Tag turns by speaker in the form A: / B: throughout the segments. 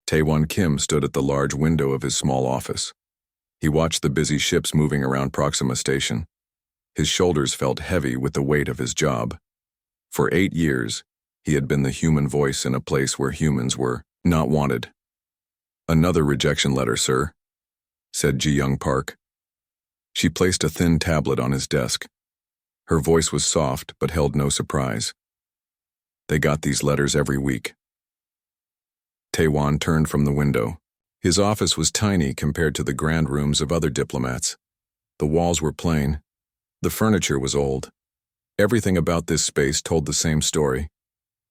A: Taewon Kim stood at the large window of his small office. He watched the busy ships moving around Proxima Station. His shoulders felt heavy with the weight of his job. For 8 years, he had been the human voice in a place where humans were not wanted. "Another rejection letter, sir," said Ji-young Park. She placed a thin tablet on his desk. Her voice was soft but held no surprise. They got these letters every week. Taewon turned from the window. His office was tiny compared to the grand rooms of other diplomats. The walls were plain. The furniture was old. Everything about this space told the same story.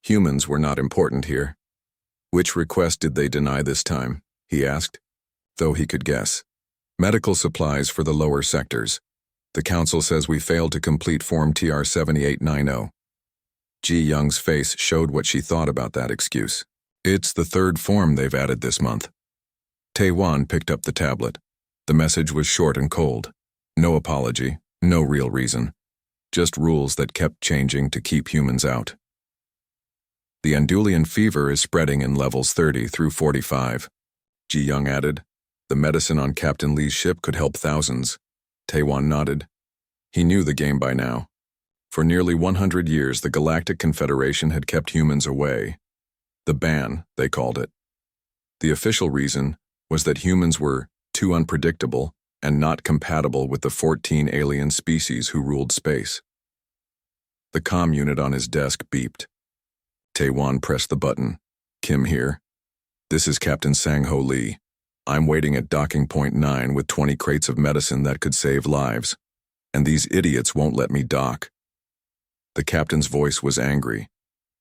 A: Humans were not important here. Which request did they deny this time? He asked, though he could guess. Medical supplies for the lower sectors. The council says we failed to complete Form TR 7890. Ji-young's face showed what she thought about that excuse. It's the third form they've added this month. Taewon picked up the tablet. The message was short and cold. No apology, no real reason. Just rules that kept changing to keep humans out. The Andulian fever is spreading in levels 30 through 45. Ji-young added. The medicine on Captain Lee's ship could help thousands. Taewon nodded. He knew the game by now. For nearly 100 years, the Galactic Confederation had kept humans away. The ban, they called it. The official reason was that humans were too unpredictable and not compatible with the 14 alien species who ruled space. The comm unit on his desk beeped. Taewon pressed the button. Kim here. This is Captain Sang-Ho Lee. I'm waiting at docking point 9 with 20 crates of medicine that could save lives. And these idiots won't let me dock. The captain's voice was angry.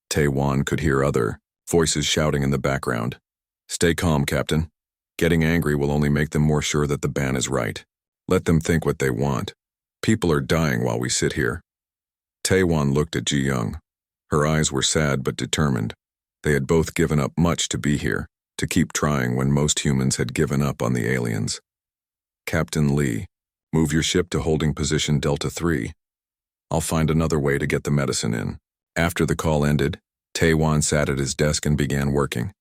A: Taewon could hear other voices shouting in the background. Stay calm, Captain. Getting angry will only make them more sure that the ban is right. Let them think what they want. People are dying while we sit here. Taewon looked at Ji-young. Her eyes were sad but determined. They had both given up much to be here, to keep trying when most humans had given up on the aliens. Captain Lee, move your ship to holding position Delta 3. I'll find another way to get the medicine in. After the call ended, Taewon sat at his desk and began working.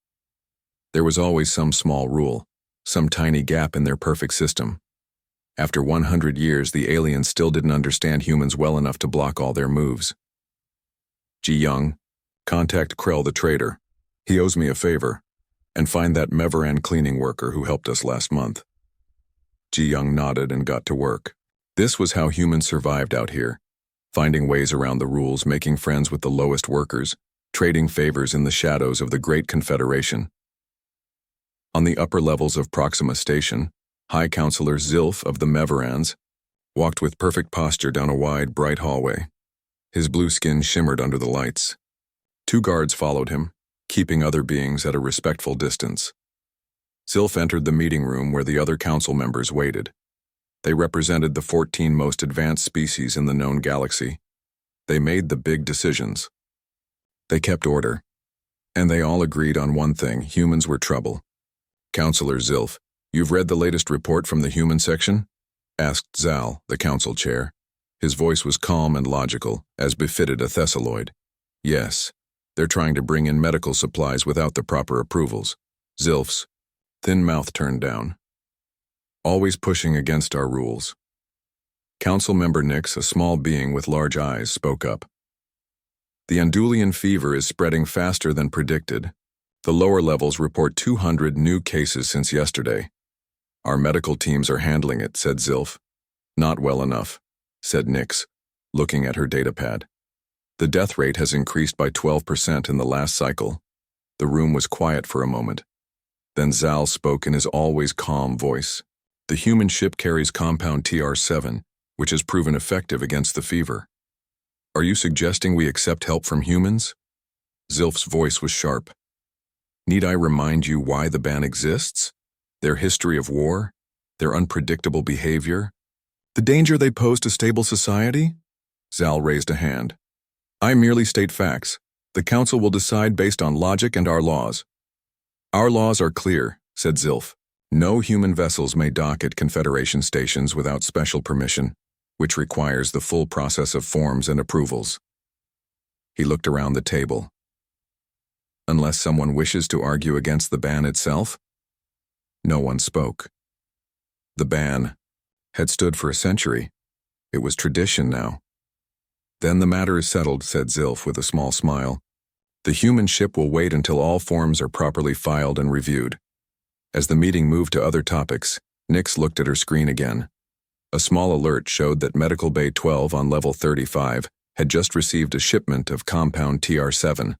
A: There was always some small rule, some tiny gap in their perfect system. After 100 years, the aliens still didn't understand humans well enough to block all their moves. Ji-young, contact Krell the trader. He owes me a favor. And find that Meveran cleaning worker who helped us last month. Ji-young nodded and got to work. This was how humans survived out here, finding ways around the rules, making friends with the lowest workers, trading favors in the shadows of the Great Confederation. On the upper levels of Proxima Station, High Counselor Zilf of the Meverans walked with perfect posture down a wide, bright hallway. His blue skin shimmered under the lights. 2 guards followed him, keeping other beings at a respectful distance. Zilf entered the meeting room where the other council members waited. They represented the 14 most advanced species in the known galaxy. They made the big decisions. They kept order. And they all agreed on one thing: humans were trouble. Counselor Zilf, you've read the latest report from the human section? Asked Zal, the council chair. His voice was calm and logical, as befitted a Thessaloid. Yes. They're trying to bring in medical supplies without the proper approvals. Zilf's thin mouth turned down. Always pushing against our rules. Council member Nix, a small being with large eyes, spoke up. The Andulian fever is spreading faster than predicted. The lower levels report 200 new cases since yesterday. Our medical teams are handling it, said Zilf. Not well enough, said Nix, looking at her datapad. The death rate has increased by 12% in the last cycle. The room was quiet for a moment. Then Zal spoke in his always calm voice. The human ship carries compound TR7, which has proven effective against the fever. Are you suggesting we accept help from humans? Zilf's voice was sharp. Need I remind you why the ban exists? Their history of war? Their unpredictable behavior? The danger they pose to stable society? Zal raised a hand. I merely state facts. The council will decide based on logic and our laws. Our laws are clear, said Zilf. No human vessels may dock at Confederation stations without special permission, which requires the full process of forms and approvals. He looked around the table. unless someone wishes to argue against the ban itself? No one spoke. The ban had stood for a century. It was tradition now. Then the matter is settled, said Zilf with a small smile. The human ship will wait until all forms are properly filed and reviewed. As the meeting moved to other topics, Nix looked at her screen again. A small alert showed that Medical Bay 12 on level 35 had just received a shipment of compound TR7.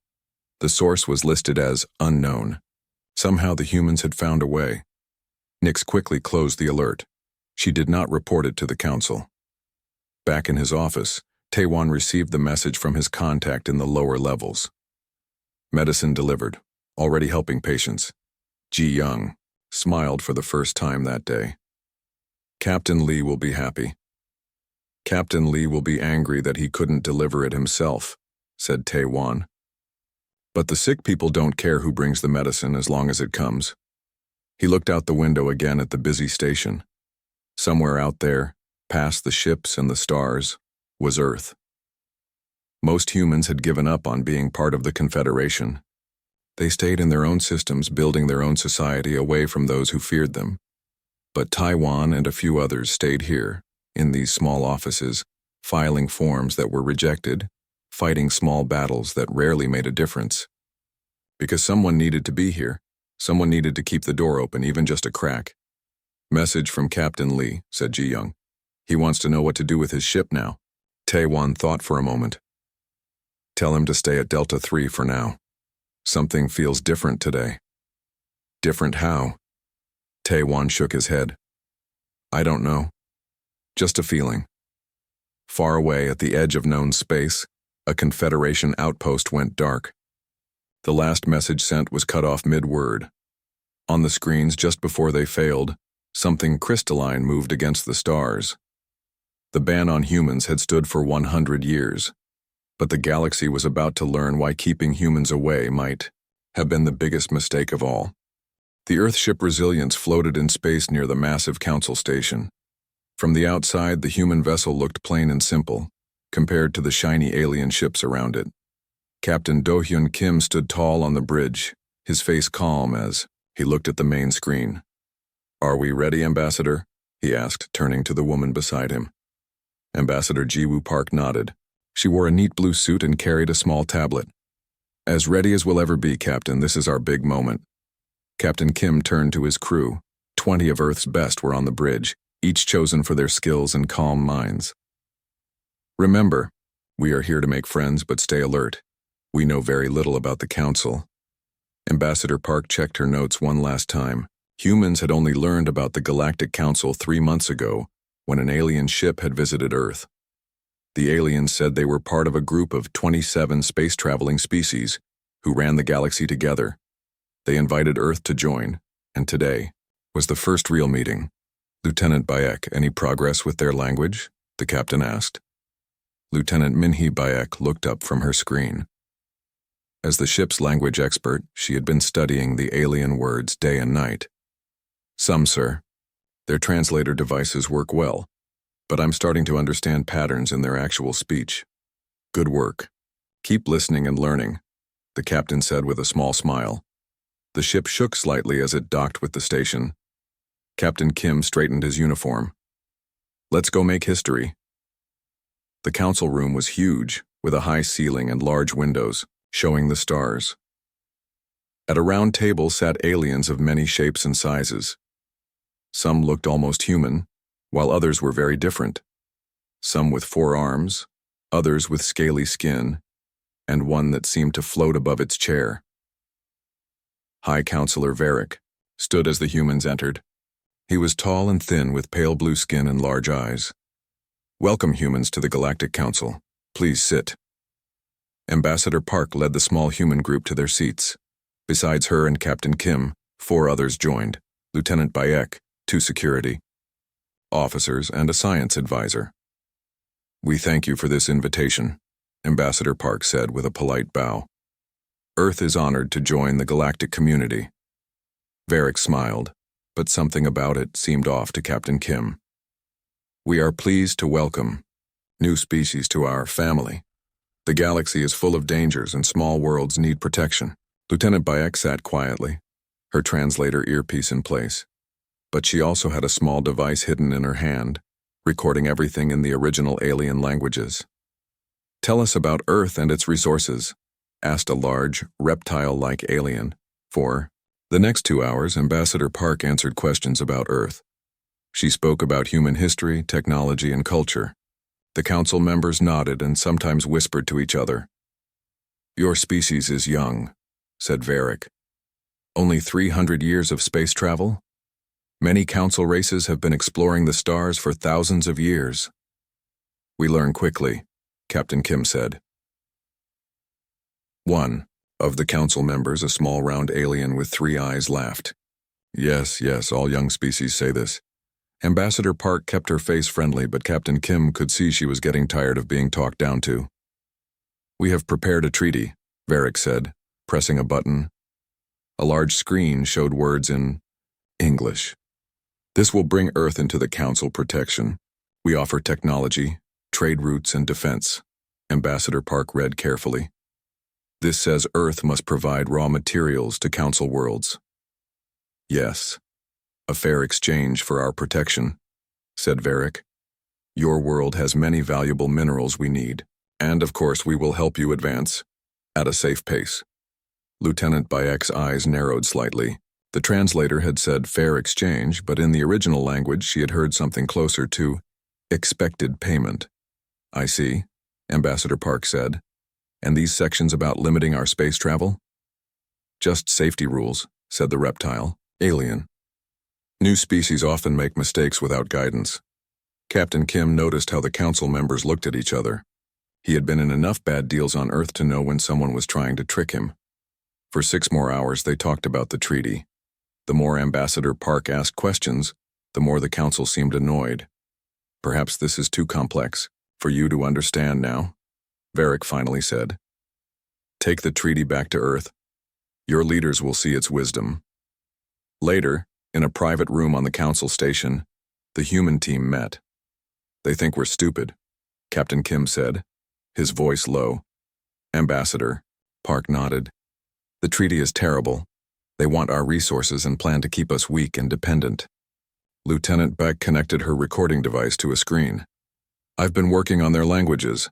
A: The source was listed as unknown. Somehow the humans had found a way. Nix quickly closed the alert. She did not report it to the council. Back in his office, Taewon received the message from his contact in the lower levels. Medicine delivered, already helping patients. Ji Young smiled for the first time that day. Captain Lee will be happy. Captain Lee will be angry that he couldn't deliver it himself, said Taewon. But the sick people don't care who brings the medicine as long as it comes. He looked out the window again at the busy station. Somewhere out there, past the ships and the stars, was Earth. Most humans had given up on being part of the Confederation. They stayed in their own systems, building their own society away from those who feared them. But Taiwan and a few others stayed here, in these small offices, filing forms that were rejected, fighting small battles that rarely made a difference. Because someone needed to be here, someone needed to keep the door open, even just a crack. Message from Captain Lee, said Ji Young. He wants to know what to do with his ship now. Taewon thought for a moment. Tell him to stay at Delta 3 for now. Something feels different today. Different how? Taewon shook his head. I don't know. Just a feeling. Far away at the edge of known space, a Confederation outpost went dark. The last message sent was cut off mid-word. On the screens just before they failed, something crystalline moved against the stars. The ban on humans had stood for 100 years. But the galaxy was about to learn why keeping humans away might have been the biggest mistake of all. The Earthship Resilience floated in space near the massive council station. From the outside, the human vessel looked plain and simple, compared to the shiny alien ships around it. Captain Do-hyun Kim stood tall on the bridge, his face calm as he looked at the main screen. Are we ready, Ambassador? He asked, turning to the woman beside him. Ambassador Ji-woo Park nodded. She wore a neat blue suit and carried a small tablet. As ready as we'll ever be, Captain, this is our big moment. Captain Kim turned to his crew. 20 of Earth's best were on the bridge, each chosen for their skills and calm minds. Remember, we are here to make friends, but stay alert. We know very little about the Council. Ambassador Park checked her notes one last time. Humans had only learned about the Galactic Council 3 months ago, when an alien ship had visited Earth. The aliens said they were part of a group of 27 space-traveling species who ran the galaxy together. They invited Earth to join, and today was the first real meeting. Lieutenant Bayek, any progress with their language? The captain asked. Lieutenant Minhee Bayek looked up from her screen. As the ship's language expert, she had been studying the alien words day and night. Some, sir. Their translator devices work well, but I'm starting to understand patterns in their actual speech. Good work. Keep listening and learning, the captain said with a small smile. The ship shook slightly as it docked with the station. Captain Kim straightened his uniform. Let's go make history. The council room was huge, with a high ceiling and large windows, showing the stars. At a round table sat aliens of many shapes and sizes. Some looked almost human, while others were very different. Some with 4 arms, others with scaly skin, and one that seemed to float above its chair. High Counselor Varric stood as the humans entered. He was tall and thin with pale blue skin and large eyes. Welcome, humans, to the Galactic Council. Please sit. Ambassador Park led the small human group to their seats. Besides her and Captain Kim, 4 others joined. Lieutenant Bayek, 2 security officers, and a science advisor. We thank you for this invitation, Ambassador Park said with a polite bow. Earth is honored to join the galactic community. Varric smiled, but something about it seemed off to Captain Kim. We are pleased to welcome new species to our family. The galaxy is full of dangers and small worlds need protection. Lieutenant Bayek sat quietly, her translator earpiece in place. But she also had a small device hidden in her hand, recording everything in the original alien languages. "Tell us about Earth and its resources," asked a large, reptile-like alien. For the next 2 hours, Ambassador Park answered questions about Earth. She spoke about human history, technology, and culture. The council members nodded and sometimes whispered to each other. "Your species is young," said Varric. "Only 300 years of space travel? Many council races have been exploring the stars for thousands of years." "We learn quickly," Captain Kim said. One of the council members, a small round alien with 3 eyes, laughed. Yes, all young species say this." Ambassador Park kept her face friendly, but Captain Kim could see she was getting tired of being talked down to. "We have prepared a treaty," Varric said, pressing a button. A large screen showed words in English. "This will bring Earth into the Council protection. We offer technology, trade routes, and defense," Ambassador Park read carefully. "This says Earth must provide raw materials to Council worlds." "Yes, a fair exchange for our protection," said Varric. "Your world has many valuable minerals we need, and of course we will help you advance at a safe pace." Lieutenant Bayek's eyes narrowed slightly. The translator had said fair exchange, but in the original language she had heard something closer to expected payment. "I see," Ambassador Park said. "And these sections about limiting our space travel?" "Just safety rules," said the reptile, alien. "New species often make mistakes without guidance." Captain Kim noticed how the council members looked at each other. He had been in enough bad deals on Earth to know when someone was trying to trick him. For 6 more hours they talked about the treaty. The more Ambassador Park asked questions, the more the council seemed annoyed. "Perhaps this is too complex for you to understand now," Varric finally said. "Take the treaty back to Earth. Your leaders will see its wisdom." Later, in a private room on the council station, the human team met. "They think we're stupid," Captain Kim said, his voice low. "Ambassador," Park nodded. "The treaty is terrible. They want our resources and plan to keep us weak and dependent." Lieutenant Beck connected her recording device to a screen. "I've been working on their languages.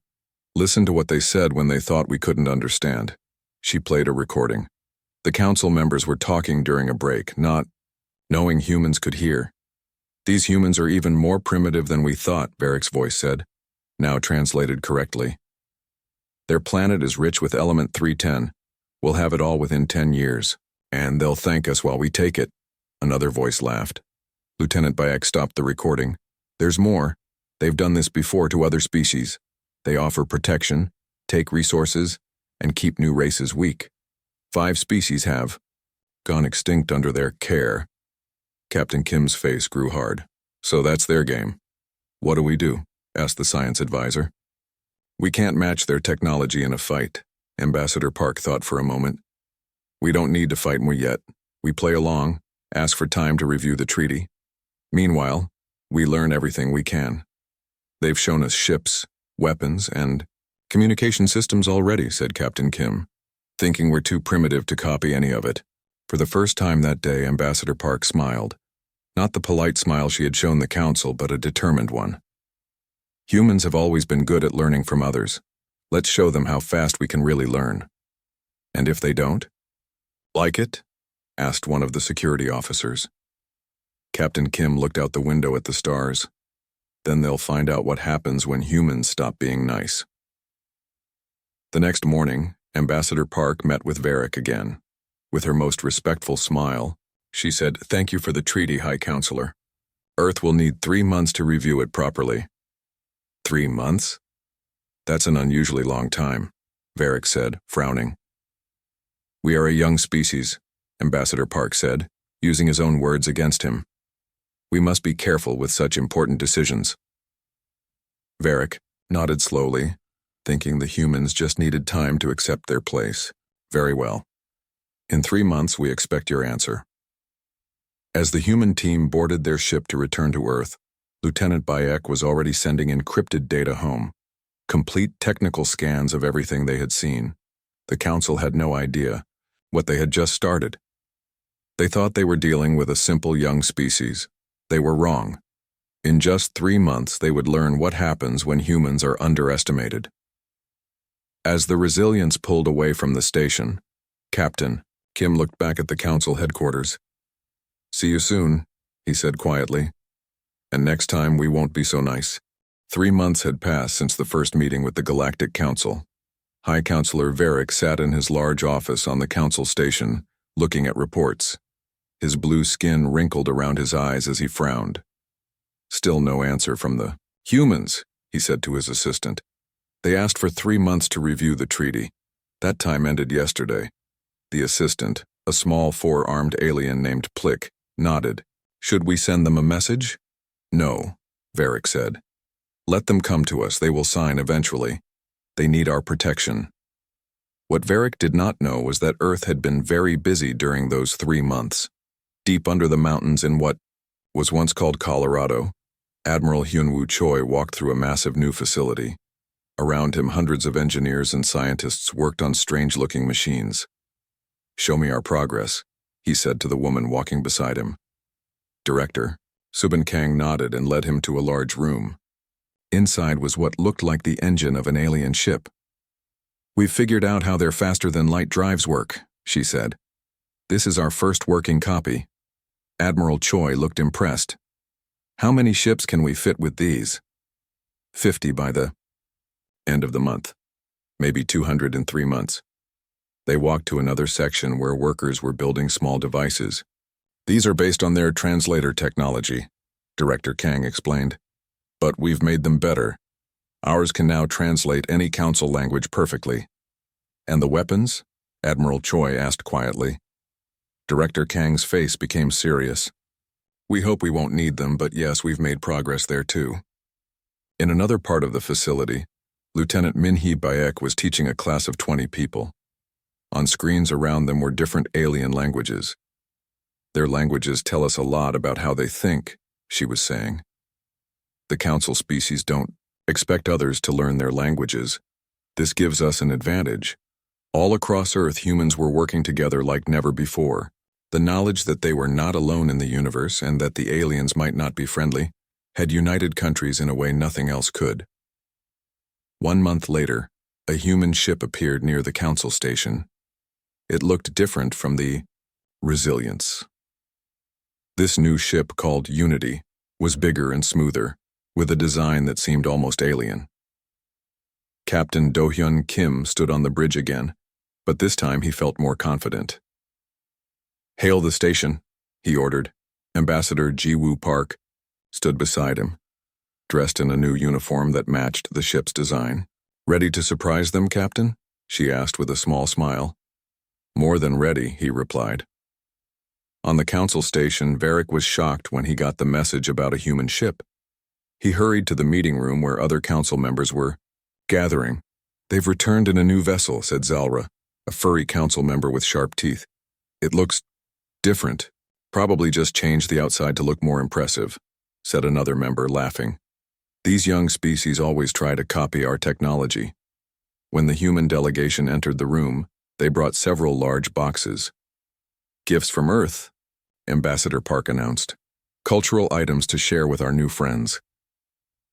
A: Listen to what they said when they thought we couldn't understand." She played a recording. The council members were talking during a break, not knowing humans could hear. "These humans are even more primitive than we thought," Varric's voice said, now translated correctly. "Their planet is rich with element 310. We'll have it all within 10 years. And they'll thank us while we take it." Another voice laughed. Lieutenant Bayek stopped the recording. "There's more. They've done this before to other species. They offer protection, take resources, and keep new races weak. 5 species have gone extinct under their care." Captain Kim's face grew hard. "So that's their game. What do we do?" asked the science advisor. "We can't match their technology in a fight." Ambassador Park thought for a moment. "We don't need to fight yet. We play along, ask for time to review the treaty. Meanwhile, we learn everything we can. They've shown us ships, weapons, and communication systems already," said Captain Kim, thinking we're too primitive to copy any of it. For the first time that day, Ambassador Park smiled. Not the polite smile she had shown the council, but a determined one. "Humans have always been good at learning from others. Let's show them how fast we can really learn." "And if they don't?" "Like it?" asked one of the security officers. Captain Kim looked out the window at the stars. "Then they'll find out what happens when humans stop being nice." The next morning, Ambassador Park met with Varric again. With her most respectful smile, she said, "Thank you for the treaty, High Counselor. Earth will need 3 months to review it properly." 3 months? "That's an unusually long time," Varric said, frowning. "We are a young species," Ambassador Park said, using his own words against him. "We must be careful with such important decisions." Varric nodded slowly, thinking the humans just needed time to accept their place. "Very well. In 3 months we expect your answer." As the human team boarded their ship to return to Earth, Lieutenant Bayek was already sending encrypted data home. Complete technical scans of everything they had seen. The council had no idea what they had just started. They thought they were dealing with a simple young species. They were wrong. In just 3 months, they would learn what happens when humans are underestimated. As the Resilience pulled away from the station, Captain Kim looked back at the council headquarters. "See you soon," he said quietly. "And next time we won't be so nice." 3 months had passed since the first meeting with the Galactic Council. High Counselor Varric sat in his large office on the council station, looking at reports. His blue skin wrinkled around his eyes as he frowned. Still no answer from the humans, he said to his assistant. They asked for 3 months to review the treaty. That time ended yesterday. The assistant, a small 4-armed alien named Plick, nodded. "Should we send them a message?" "No," Varric said. "Let them come to us. They will sign eventually. They need our protection." What Varric did not know was that Earth had been very busy during those 3 months. Deep under the mountains in what was once called Colorado, Admiral Hyunwoo Choi walked through a massive new facility. Around him, hundreds of engineers and scientists worked on strange-looking machines. "Show me our progress," he said to the woman walking beside him. "Director." Subin Kang nodded and led him to a large room. Inside was what looked like the engine of an alien ship. "We've figured out how their faster-than-light drives work," she said. "This is our first working copy." Admiral Choi looked impressed. "How many ships can we fit with these?" 50 by the end of the month. Maybe 200 in 3 months. They walked to another section where workers were building small devices. "These are based on their translator technology," Director Kang explained. "But we've made them better. Ours can now translate any council language perfectly." "And the weapons?" Admiral Choi asked quietly. Director Kang's face became serious. "We hope we won't need them, but yes, we've made progress there too." In another part of the facility, Lieutenant Minhee Bayek was teaching a class of 20 people. On screens around them were different alien languages. "Their languages tell us a lot about how they think," she was saying. "The council species don't expect others to learn their languages. This gives us an advantage. All across Earth, humans were working together like never before. The knowledge that they were not alone in the universe and that the aliens might not be friendly had united countries in a way nothing else could." 1 month later, a human ship appeared near the council station. It looked different from the Resilience. This new ship, called Unity, was bigger and smoother, with a design that seemed almost alien. Captain Do-hyun Kim stood on the bridge again, but this time he felt more confident. "Hail the station," he ordered. Ambassador Ji-woo Park stood beside him, dressed in a new uniform that matched the ship's design. "Ready to surprise them, Captain?" she asked with a small smile. "More than ready," he replied. On the council station, Varric was shocked when he got the message about a human ship. He hurried to the meeting room where other council members were gathering. "They've returned in a new vessel," said Zalra, a furry council member with sharp teeth. "It looks different. Probably just changed the outside to look more impressive," said another member, laughing. "These young species always try to copy our technology." When the human delegation entered the room, they brought several large boxes. "Gifts from Earth," Ambassador Park announced. "Cultural items to share with our new friends."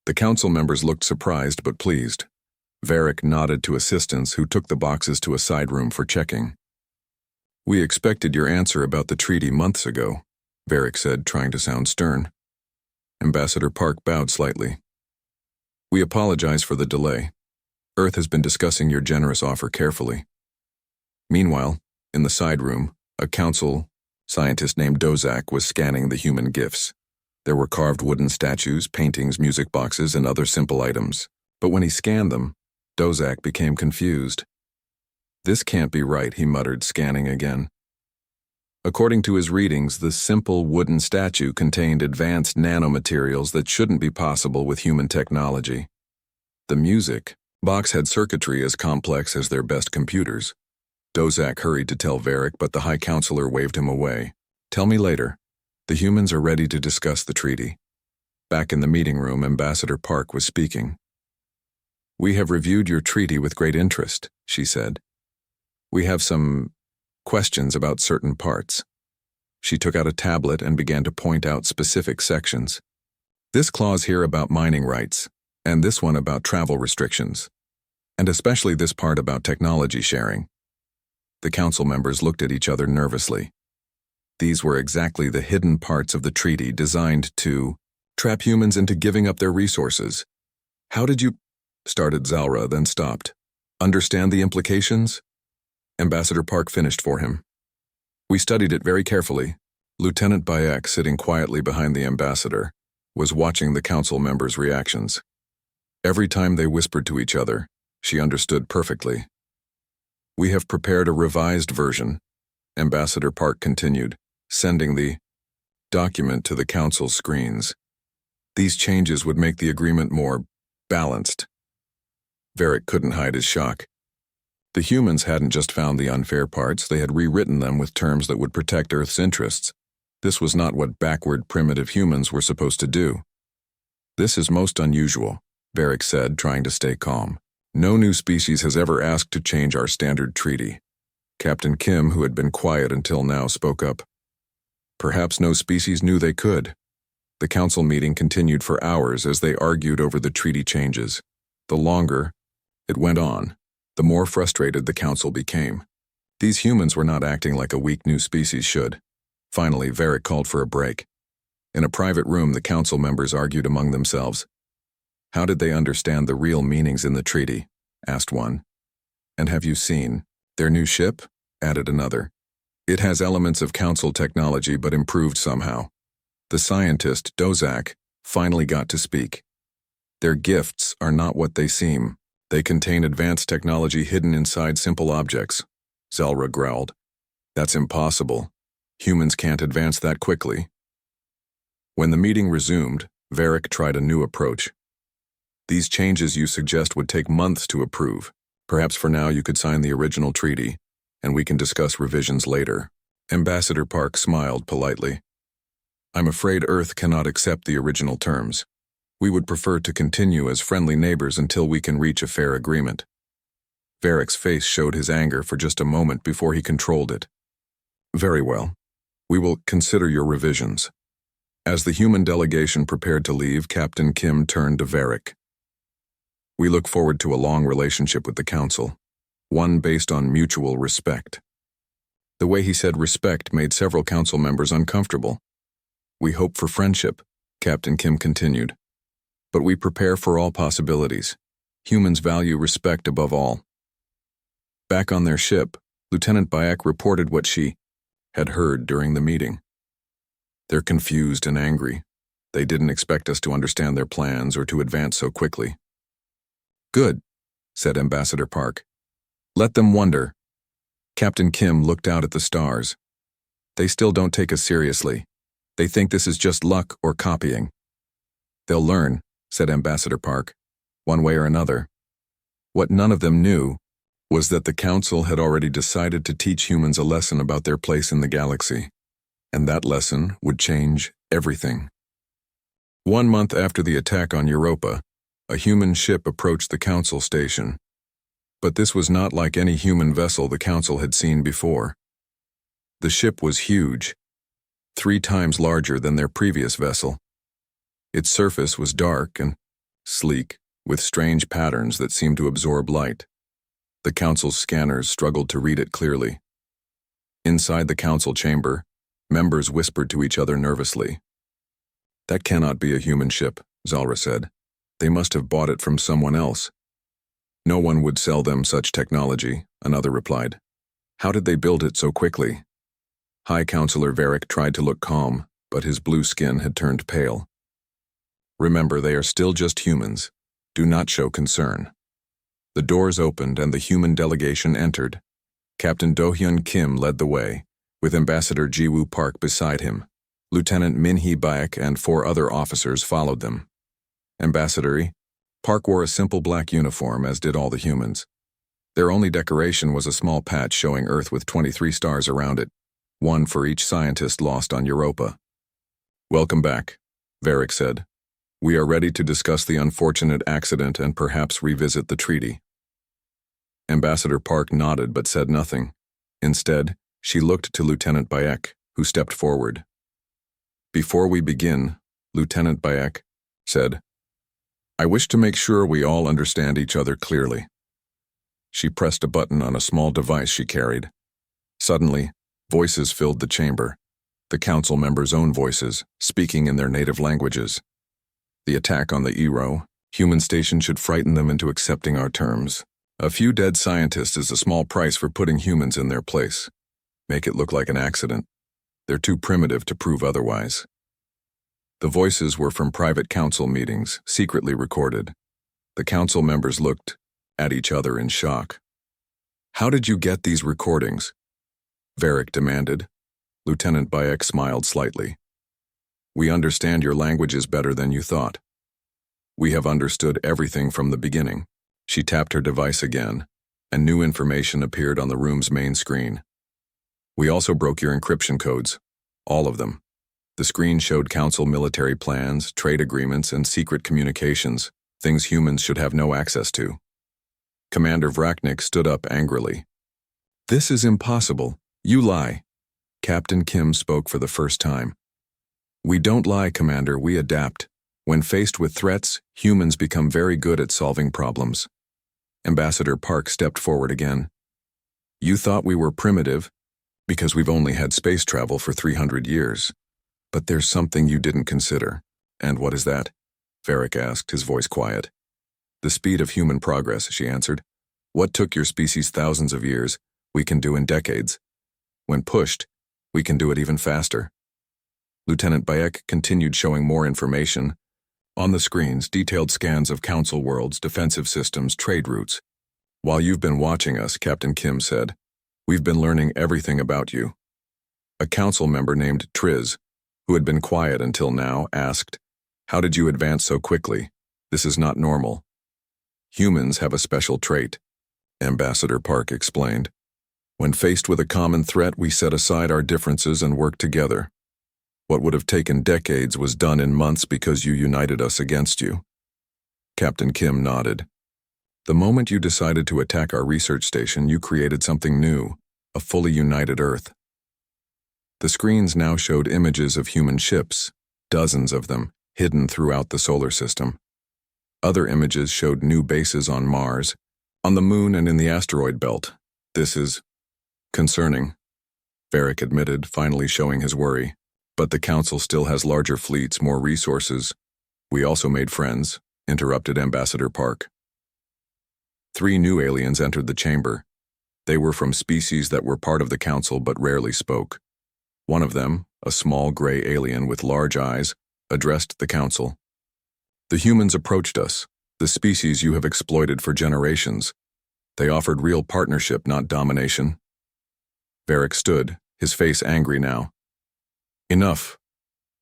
A: The council members looked surprised but pleased. Varric nodded to assistants who took the boxes to a side room for checking. "We expected your answer about the treaty months ago," Varric said, trying to sound stern. Ambassador Park bowed slightly. "We apologize for the delay. Earth has been discussing your generous offer carefully." Meanwhile, in the side room, a council scientist named Dozak was scanning the human gifts. There were carved wooden statues, paintings, music boxes, and other simple items. But when he scanned them, Dozak became confused. "This can't be right," he muttered, scanning again. According to his readings, the simple wooden statue contained advanced nanomaterials that shouldn't be possible with human technology. The music box had circuitry as complex as their best computers. Dozak hurried to tell Varric, but the High Counselor waved him away. "Tell me later. The humans are ready to discuss the treaty." Back in the meeting room, Ambassador Park was speaking. "We have reviewed your treaty with great interest," she said. "We have some questions about certain parts. She took out a tablet and began to point out specific sections. This clause here about mining rights, and this one about travel restrictions, and especially this part about technology sharing. The council members looked at each other nervously. These were exactly the hidden parts of the treaty designed to trap humans into giving up their resources. How did you, started Zalra, then stopped. Understand the implications? Ambassador Park finished for him. We studied it very carefully. Lieutenant Bayek, sitting quietly behind the ambassador, was watching the council members' reactions. Every time they whispered to each other, she understood perfectly. We have prepared a revised version, Ambassador Park continued, sending the document to the council screens. These changes would make the agreement more balanced. Varric couldn't hide his shock. The humans hadn't just found the unfair parts, they had rewritten them with terms that would protect Earth's interests. This was not what backward primitive humans were supposed to do. This is most unusual, Varric said, trying to stay calm. No new species has ever asked to change our standard treaty. Captain Kim, who had been quiet until now, spoke up. Perhaps no species knew they could. The council meeting continued for hours as they argued over the treaty changes. The longer it went on, the more frustrated the council became. These humans were not acting like a weak new species should. Finally, Varric called for a break. In a private room, the council members argued among themselves. How did they understand the real meanings in the treaty? Asked one. And have you seen their new ship? Added another. It has elements of council technology but improved somehow. The scientist, Dozak, finally got to speak. Their gifts are not what they seem. They contain advanced technology hidden inside simple objects, Zalra growled. That's impossible. Humans can't advance that quickly. When the meeting resumed, Varric tried a new approach. These changes you suggest would take months to approve. Perhaps for now you could sign the original treaty, and we can discuss revisions later. Ambassador Park smiled politely. I'm afraid Earth cannot accept the original terms. We would prefer to continue as friendly neighbors until we can reach a fair agreement. Varric's face showed his anger for just a moment before he controlled it. Very well. We will consider your revisions. As the human delegation prepared to leave, Captain Kim turned to Varric. We look forward to a long relationship with the Council, one based on mutual respect. The way he said respect made several council members uncomfortable. We hope for friendship, Captain Kim continued. But we prepare for all possibilities. Humans value respect above all. Back on their ship, Lieutenant Bayek reported what she had heard during the meeting. They're confused and angry. They didn't expect us to understand their plans or to advance so quickly. Good, said Ambassador Park. Let them wonder. Captain Kim looked out at the stars. They still don't take us seriously. They think this is just luck or copying. They'll learn, said Ambassador Park, one way or another. What none of them knew was that the Council had already decided to teach humans a lesson about their place in the galaxy, and that lesson would change everything. 1 month after the attack on Europa, a human ship approached the Council station. But this was not like any human vessel the Council had seen before. The ship was huge, 3 times larger than their previous vessel. Its surface was dark and sleek, with strange patterns that seemed to absorb light. The Council's scanners struggled to read it clearly. Inside the Council chamber, members whispered to each other nervously. That cannot be a human ship, Zalra said. They must have bought it from someone else. No one would sell them such technology, another replied. How did they build it so quickly? High Counselor Varric tried to look calm, but his blue skin had turned pale. Remember, they are still just humans. Do not show concern. The doors opened and the human delegation entered. Captain Do-hyun Kim led the way, with Ambassador Ji-woo Park beside him. Lieutenant Min-hee Baek and 4 other officers followed them. Ambassador Park wore a simple black uniform, as did all the humans. Their only decoration was a small patch showing Earth with 23 stars around it, 1 for each scientist lost on Europa. Welcome back, Varric said. We are ready to discuss the unfortunate accident and perhaps revisit the treaty. Ambassador Park nodded but said nothing. Instead, She looked to Lieutenant Bayek, who stepped forward. "Before we begin," Lieutenant Bayek said, "I wish to make sure we all understand each other clearly." She pressed a button on a small device she carried. Suddenly, voices filled the chamber, the council members' own voices, speaking in their native languages. "The attack on the Ero, human station should frighten them into accepting our terms. A few dead scientists is a small price for putting humans in their place. Make it look like an accident. They're too primitive to prove otherwise." The voices were from private council meetings, secretly recorded. The council members looked at each other in shock. "How did you get these recordings?" Varric demanded. Lieutenant Bayek smiled slightly. "We understand your languages better than you thought. We have understood everything from the beginning." She tapped her device again, and new information appeared on the room's main screen. "We also broke your encryption codes, all of them." The screen showed council military plans, trade agreements, and secret communications, things humans should have no access to. Commander Vraknik stood up angrily. "This is impossible. You lie." Captain Kim spoke for the first time. "We don't lie, Commander, we adapt. When faced with threats, humans become very good at solving problems." Ambassador Park stepped forward again. "You thought we were primitive, because we've only had space travel for 300 years. But there's something you didn't consider." "And what is that?" Varric asked, his voice quiet. "The speed of human progress," she answered. "What took your species thousands of years, we can do in decades. When pushed, we can do it even faster." Lieutenant Bayek continued showing more information. On the screens, detailed scans of council worlds, defensive systems, trade routes. "While you've been watching us," Captain Kim said, "we've been learning everything about you." A council member named Triz, who had been quiet until now, asked, "How did you advance so quickly? This is not normal." "Humans have a special trait," Ambassador Park explained. "When faced with a common threat, we set aside our differences and work together. What would have taken decades was done in months because you united us against you." Captain Kim nodded. "The moment you decided to attack our research station, you created something new, a fully united Earth." The screens now showed images of human ships, dozens of them, hidden throughout the solar system. Other images showed new bases on Mars, on the Moon, and in the asteroid belt. "This is concerning," Varric admitted, finally showing his worry. "But the Council still has larger fleets, more resources." "We also made friends," interrupted Ambassador Park. 3 new aliens entered the chamber. They were from species that were part of the Council but rarely spoke. One of them, a small gray alien with large eyes, addressed the Council. "The humans approached us, the species you have exploited for generations. They offered real partnership, not domination." Varric stood, his face angry now. "Enough.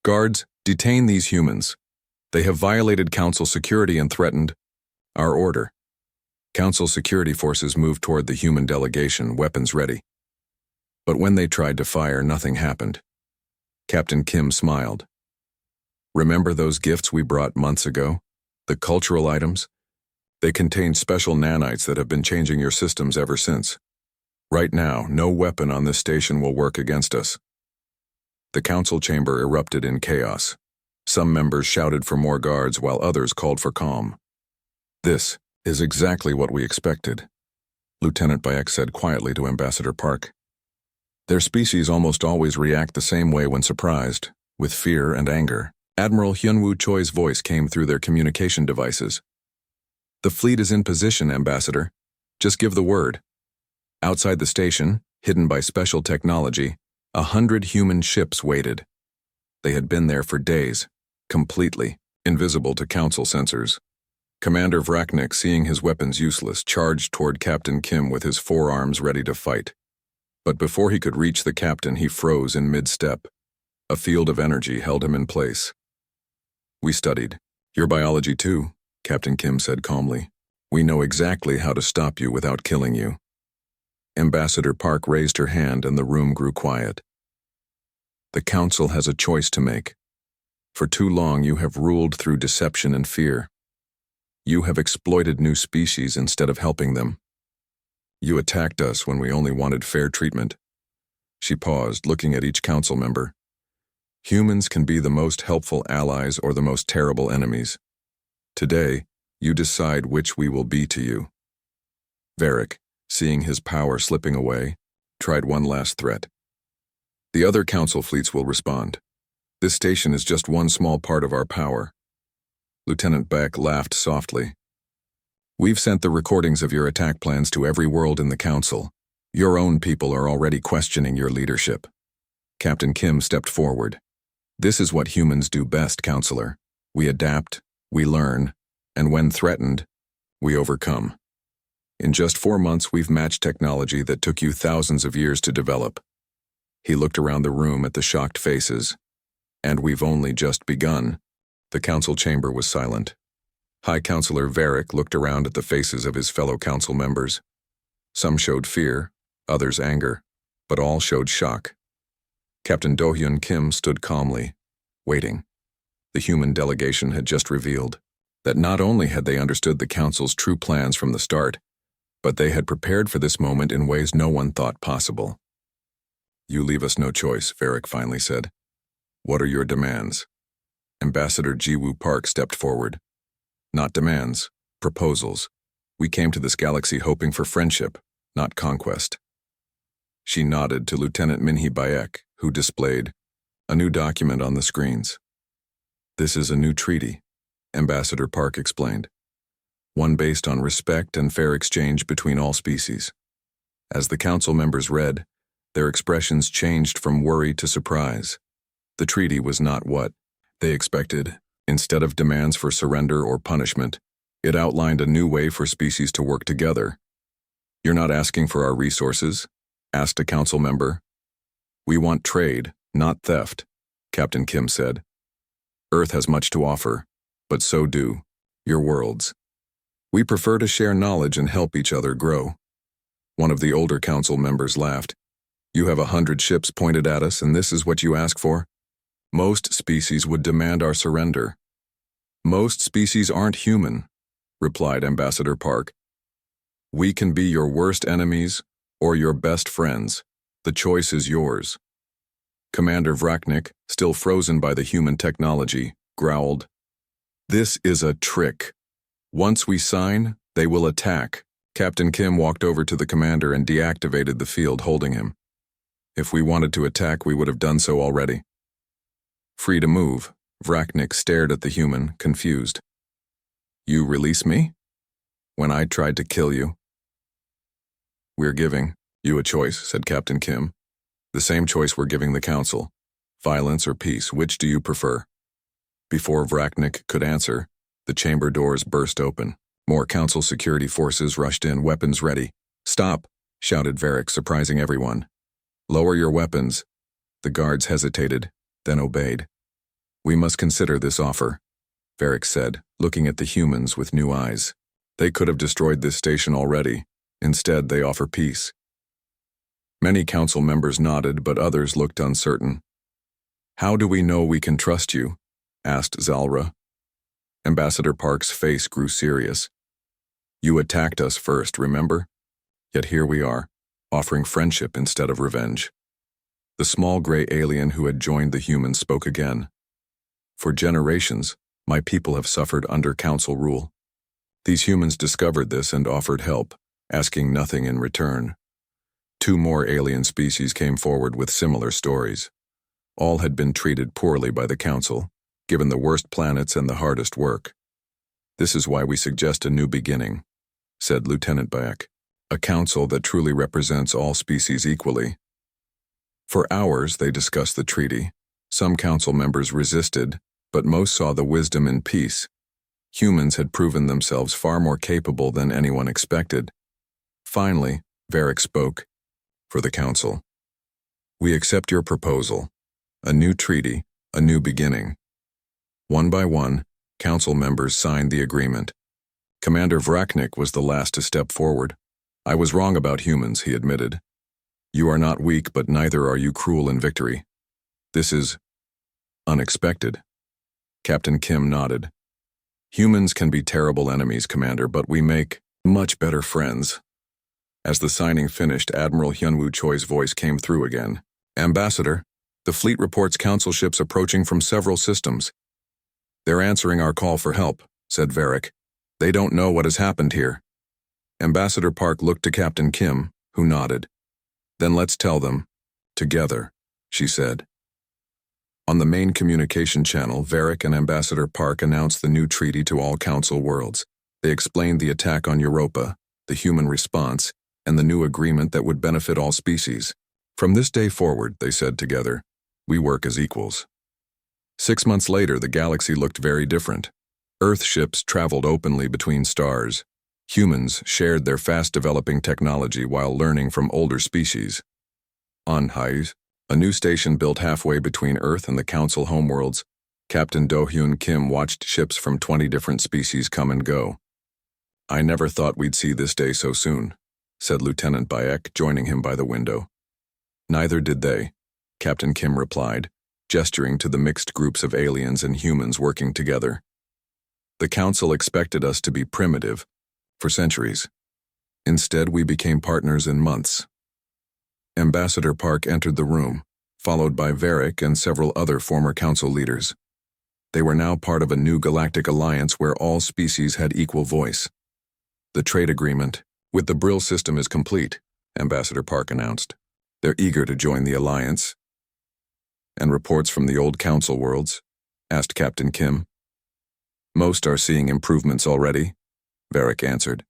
A: Guards, detain these humans. They have violated Council security and threatened our order." Council security forces moved toward the human delegation, weapons ready. But when they tried to fire, nothing happened. Captain Kim smiled. "Remember those gifts we brought months ago? The cultural items? They contained special nanites that have been changing your systems ever since. Right now, no weapon on this station will work against us." The council chamber erupted in chaos. Some members shouted for more guards while others called for calm. "This is exactly what we expected," Lieutenant Bayek said quietly to Ambassador Park. "Their species almost always react the same way when surprised, with fear and anger." Admiral Hyunwoo Choi's voice came through their communication devices. "The fleet is in position, Ambassador. Just give the word." Outside the station, hidden by special technology, 100 human ships waited. They had been there for days, completely invisible to Council sensors. Commander Vraknik, seeing his weapons useless, charged toward Captain Kim with his forearms ready to fight. But before he could reach the captain, he froze in mid-step. A field of energy held him in place. "We studied your biology too," Captain Kim said calmly. "We know exactly how to stop you without killing you." Ambassador Park raised her hand and the room grew quiet. "The Council has a choice to make. For too long you have ruled through deception and fear. You have exploited new species instead of helping them. You attacked us when we only wanted fair treatment. She paused, looking at each council member. Humans can be the most helpful allies or the most terrible enemies. Today, you decide which we will be to you. Varric, seeing his power slipping away, tried one last threat. The other council fleets will respond. This station is just one small part of our power. Lieutenant Beck laughed softly. We've sent the recordings of your attack plans to every world in the council. Your own people are already questioning your leadership. Captain Kim stepped forward. This is what humans do best, Counselor. We adapt, we learn, and when threatened, we overcome. In just 4 months, we've matched technology that took you thousands of years to develop. He looked around the room at the shocked faces. And we've only just begun. The council chamber was silent. High Counselor Varric looked around at the faces of his fellow council members. Some showed fear, others anger, but all showed shock. Captain Do-hyun Kim stood calmly, waiting. The human delegation had just revealed that not only had they understood the council's true plans from the start, but they had prepared for this moment in ways no one thought possible. You leave us no choice, Varric finally said. What are your demands? Ambassador Jiwoo Park stepped forward. Not demands, proposals. We came to this galaxy hoping for friendship, not conquest. She nodded to Lieutenant Minhee Bayek, who displayed a new document on the screens. This is a new treaty, Ambassador Park explained. One based on respect and fair exchange between all species. As the council members read, their expressions changed from worry to surprise. The treaty was not what they expected. Instead of demands for surrender or punishment, it outlined a new way for species to work together. You're not asking for our resources? Asked a council member. We want trade, not theft, Captain Kim said. Earth has much to offer, but so do your worlds. We prefer to share knowledge and help each other grow. One of the older council members laughed. You have 100 ships pointed at us, and this is what you ask for? Most species would demand our surrender. Most species aren't human, replied Ambassador Park. We can be your worst enemies or your best friends. The choice is yours. Commander Vrachnik, still frozen by the human technology, growled. This is a trick. Once we sign, they will attack. Captain Kim walked over to the commander and deactivated the field holding him. If we wanted to attack, we would have done so already. Free to move, Vrachnik stared at the human, confused. You release me? When I tried to kill you? We're giving you a choice, said Captain Kim. The same choice we're giving the council. Violence or peace, which do you prefer? Before Vrachnik could answer, the chamber doors burst open. More council security forces rushed in, weapons ready. Stop, shouted Varric, surprising everyone. Lower your weapons. The guards hesitated, then obeyed. We must consider this offer, Varric said, looking at the humans with new eyes. They could have destroyed this station already. Instead, they offer peace. Many council members nodded, but others looked uncertain. How do we know we can trust you? Asked Zalra. Ambassador Park's face grew serious. You attacked us first, remember? Yet here we are, offering friendship instead of revenge. The small gray alien who had joined the humans spoke again. For generations, my people have suffered under council rule. These humans discovered this and offered help, asking nothing in return. 2 more alien species came forward with similar stories. All had been treated poorly by the council, given the worst planets and the hardest work. This is why we suggest a new beginning, said Lieutenant Bayek. A council that truly represents all species equally. For hours, they discussed the treaty. Some council members resisted, but most saw the wisdom in peace. Humans had proven themselves far more capable than anyone expected. Finally, Varric spoke. For the council. We accept your proposal. A new treaty, a new beginning. One by one, council members signed the agreement. Commander Vrachnik was the last to step forward. I was wrong about humans, he admitted. You are not weak, but neither are you cruel in victory. This is unexpected. Captain Kim nodded. Humans can be terrible enemies, Commander, but we make much better friends. As the signing finished, Admiral Hyunwoo Choi's voice came through again. Ambassador, the fleet reports council ships approaching from several systems. They're answering our call for help, said Varric. They don't know what has happened here. Ambassador Park looked to Captain Kim, who nodded. Then let's tell them. Together, she said. On the main communication channel, Varric and Ambassador Park announced the new treaty to all council worlds. They explained the attack on Europa, the human response, and the new agreement that would benefit all species. From this day forward, they said together, we work as equals. 6 months later, the galaxy looked very different. Earth ships traveled openly between stars. Humans shared their fast-developing technology while learning from older species. On Hais, a new station built halfway between Earth and the Council homeworlds, Captain Do-Hyun Kim watched ships from 20 different species come and go. I never thought we'd see this day so soon, said Lieutenant Bayek, joining him by the window. Neither did they, Captain Kim replied, gesturing to the mixed groups of aliens and humans working together. The Council expected us to be primitive for centuries. Instead, we became partners in months. Ambassador Park entered the room, followed by Varric and several other former Council leaders. They were now part of a new galactic alliance where all species had equal voice. The trade agreement with the Brill system is complete, Ambassador Park announced. They're eager to join the alliance. And reports from the old Council worlds? Asked Captain Kim. Most are seeing improvements already, Varric answered.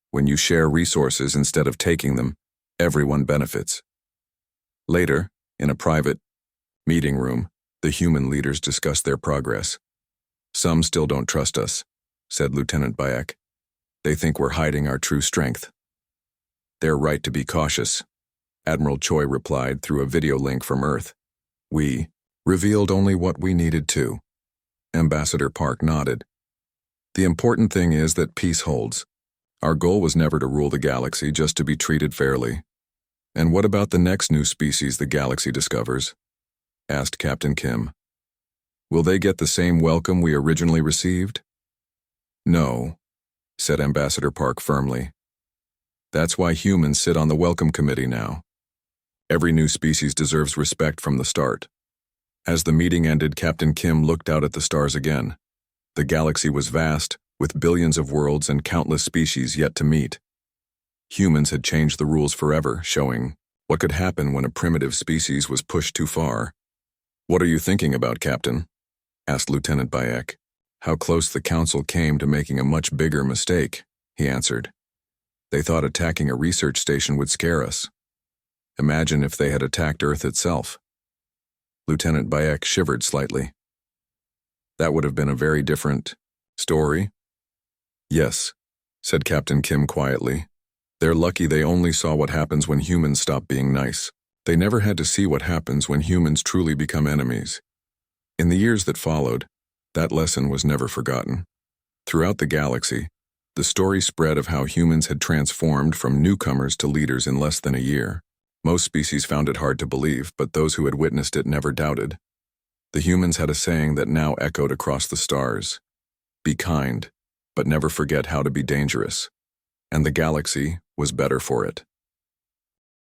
A: When you share resources instead of taking them, everyone benefits. Later, in a private meeting room, the human leaders discussed their progress. Some still don't trust us, said Lieutenant Bayek. They think we're hiding our true strength. They're right to be cautious, Admiral Choi replied through a video link from Earth. We revealed only what we needed to. Ambassador Park nodded. The important thing is that peace holds. Our goal was never to rule the galaxy, just to be treated fairly. And what about the next new species the galaxy discovers? Asked Captain Kim. Will they get the same welcome we originally received? No, said Ambassador Park firmly. That's why humans sit on the Welcome Committee now. Every new species deserves respect from the start. As the meeting ended, Captain Kim looked out at the stars again. The galaxy was vast, with billions of worlds and countless species yet to meet. Humans had changed the rules forever, showing what could happen when a primitive species was pushed too far. What are you thinking about, Captain? Asked Lieutenant Bayek. How close the Council came to making a much bigger mistake, he answered. They thought attacking a research station would scare us. Imagine if they had attacked Earth itself. Lieutenant Bayek shivered slightly. That would have been a very different story. Yes, said Captain Kim quietly. They're lucky they only saw what happens when humans stop being nice. They never had to see what happens when humans truly become enemies. In the years that followed, that lesson was never forgotten. Throughout the galaxy, the story spread of how humans had transformed from newcomers to leaders in less than a year. Most species found it hard to believe, but those who had witnessed it never doubted. The humans had a saying that now echoed across the stars. Be kind, but never forget how to be dangerous. And the galaxy was better for it.